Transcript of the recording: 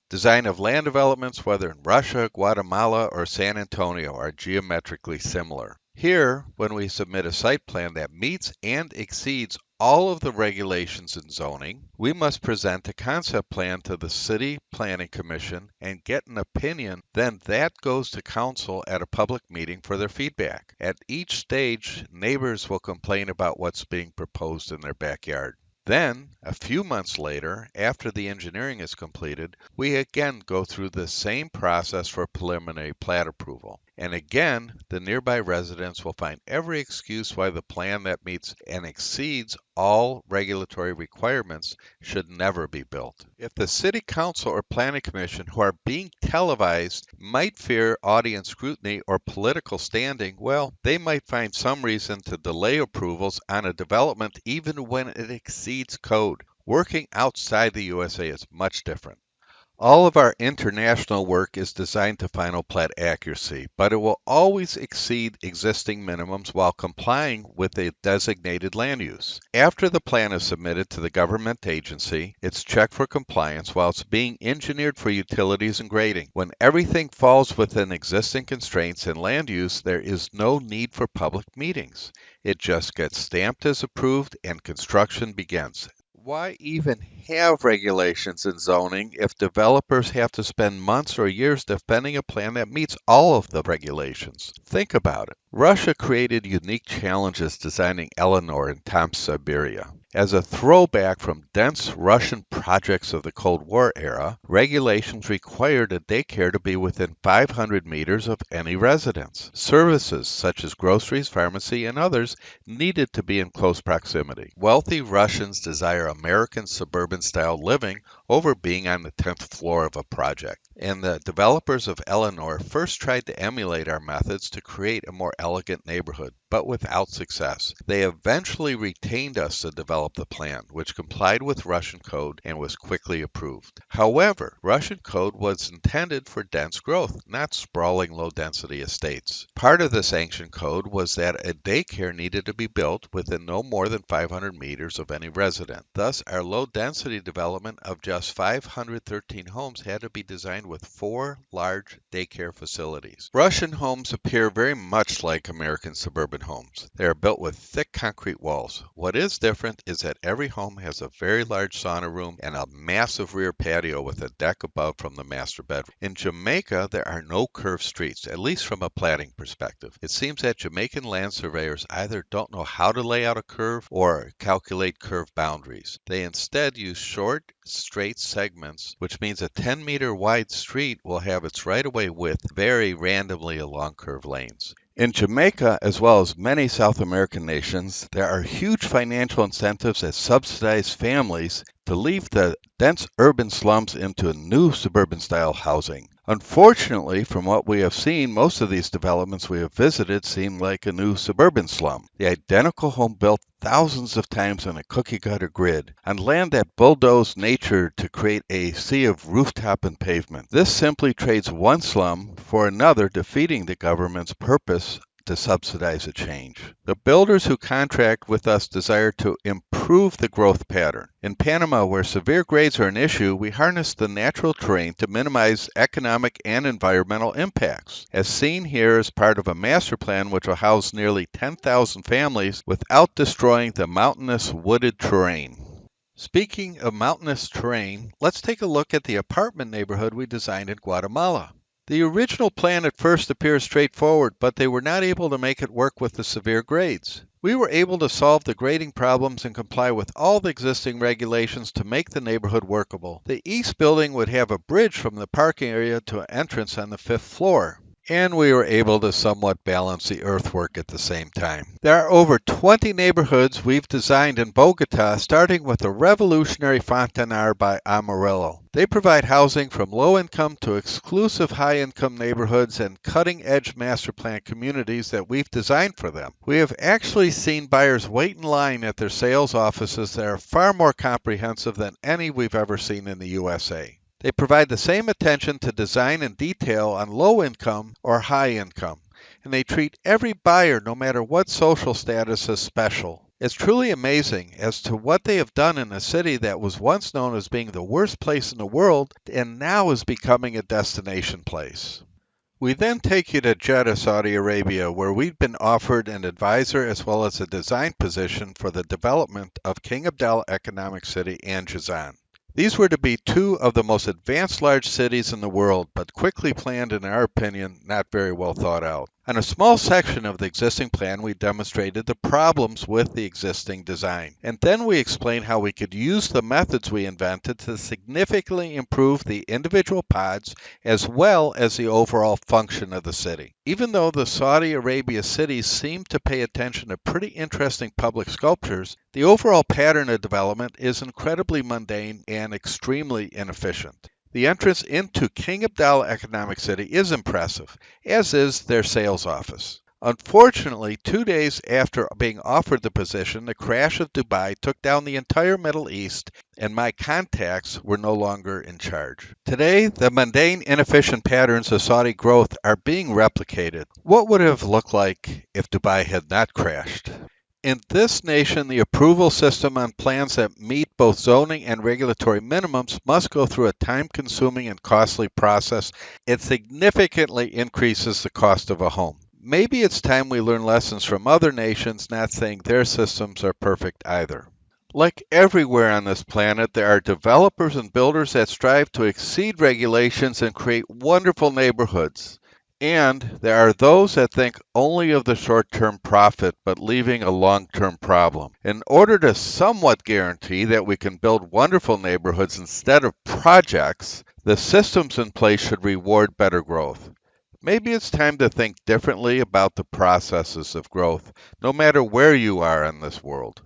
Design of land developments, whether in Russia, Guatemala, or San Antonio, are geometrically similar. Here, when we submit a site plan that meets and exceeds all of the regulations in zoning, we must present a concept plan to the City Planning Commission and get an opinion. Then that goes to council at a public meeting for their feedback. At each stage, neighbors will complain about what's being proposed in their backyard. Then, a few months later, after the engineering is completed, we again go through the same process for preliminary plat approval. And again, the nearby residents will find every excuse why the plan that meets and exceeds all regulatory requirements should never be built. If the City Council or Planning Commission, who are being televised, might fear audience scrutiny or political standing, well, they might find some reason to delay approvals on a development even when it exceeds code. Working outside the USA is much different. All of our international work is designed to final plat accuracy, but it will always exceed existing minimums while complying with a designated land use. After the plan is submitted to the government agency, it's checked for compliance while it's being engineered for utilities and grading. When everything falls within existing constraints and land use, there is no need for public meetings. It just gets stamped as approved and construction begins. Why even have regulations in zoning if developers have to spend months or years defending a plan that meets all of the regulations? Think about it. Russia created unique challenges designing Eleanor in Tomsk, Siberia. As a throwback from dense Russian projects of the Cold War era, regulations required a daycare to be within 500 meters of any residence. Services such as groceries, pharmacy, and others needed to be in close proximity. Wealthy Russians desire American suburban-style living over being on the 10th floor of a project. And the developers of Eleanor first tried to emulate our methods to create a more elegant neighborhood, but without success. They eventually retained us to develop the plan, which complied with Russian code and was quickly approved. However, Russian code was intended for dense growth, not sprawling low-density estates. Part of the sanction code was that a daycare needed to be built within no more than 500 meters of any resident. Thus, our low-density development of just 513 homes had to be designed with 4 large daycare facilities. Russian homes appear very much like American suburban homes. They are built with thick concrete walls. What is different is that every home has a very large sauna room and a massive rear patio with a deck above from the master bedroom. In Jamaica, there are no curved streets, at least from a platting perspective. It seems that Jamaican land surveyors either don't know how to lay out a curve or calculate curve boundaries. They instead use short, straight segments, which means a 10-meter wide street will have its right-of-way width vary randomly along curved lanes. In Jamaica, as well as many South American nations, there are huge financial incentives that subsidize families to leave the dense urban slums into new suburban-style housing. Unfortunately, from what we have seen, most of these developments we have visited seem like a new suburban slum. The identical home built thousands of times on a cookie-cutter grid, on land that bulldozed nature to create a sea of rooftop and pavement. This simply trades one slum for another, defeating the government's purpose to subsidize a change. The builders who contract with us desire to improve the growth pattern. In Panama, where severe grades are an issue, we harness the natural terrain to minimize economic and environmental impacts, as seen here as part of a master plan which will house nearly 10,000 families without destroying the mountainous wooded terrain. Speaking of mountainous terrain, let's take a look at the apartment neighborhood we designed in Guatemala. The original plan at first appears straightforward, but they were not able to make it work with the severe grades. We were able to solve the grading problems and comply with all the existing regulations to make the neighborhood workable. The east building would have a bridge from the parking area to an entrance on the 5th floor. And we were able to somewhat balance the earthwork at the same time. There are over 20 neighborhoods we've designed in Bogota, starting with the revolutionary Fontanar by Amarillo. They provide housing from low-income to exclusive high-income neighborhoods and cutting-edge master plan communities that we've designed for them. We have actually seen buyers wait in line at their sales offices that are far more comprehensive than any we've ever seen in the USA. They provide the same attention to design and detail on low income or high income, and they treat every buyer, no matter what social status, as special. It's truly amazing as to what they have done in a city that was once known as being the worst place in the world and now is becoming a destination place. We then take you to Jeddah, Saudi Arabia, where we've been offered an advisor as well as a design position for the development of King Abdallah Economic City and Jazan. These were to be two of the most advanced large cities in the world, but quickly planned and, in our opinion, not very well thought out. On a small section of the existing plan, we demonstrated the problems with the existing design, and then we explained how we could use the methods we invented to significantly improve the individual pods as well as the overall function of the city. Even though the Saudi Arabia cities seem to pay attention to pretty interesting public sculptures, the overall pattern of development is incredibly mundane and extremely inefficient. The entrance into King Abdallah Economic City is impressive, as is their sales office. Unfortunately, 2 days after being offered the position, the crash of Dubai took down the entire Middle East, and my contacts were no longer in charge. Today, the mundane, inefficient patterns of Saudi growth are being replicated. What would it have looked like if Dubai had not crashed? In this nation, the approval system on plans that meet both zoning and regulatory minimums must go through a time-consuming and costly process. It significantly increases the cost of a home. Maybe it's time we learn lessons from other nations, not saying their systems are perfect either. Like everywhere on this planet, there are developers and builders that strive to exceed regulations and create wonderful neighborhoods. And there are those that think only of the short-term profit, but leaving a long-term problem. In order to somewhat guarantee that we can build wonderful neighborhoods instead of projects, the systems in place should reward better growth. Maybe it's time to think differently about the processes of growth, no matter where you are in this world.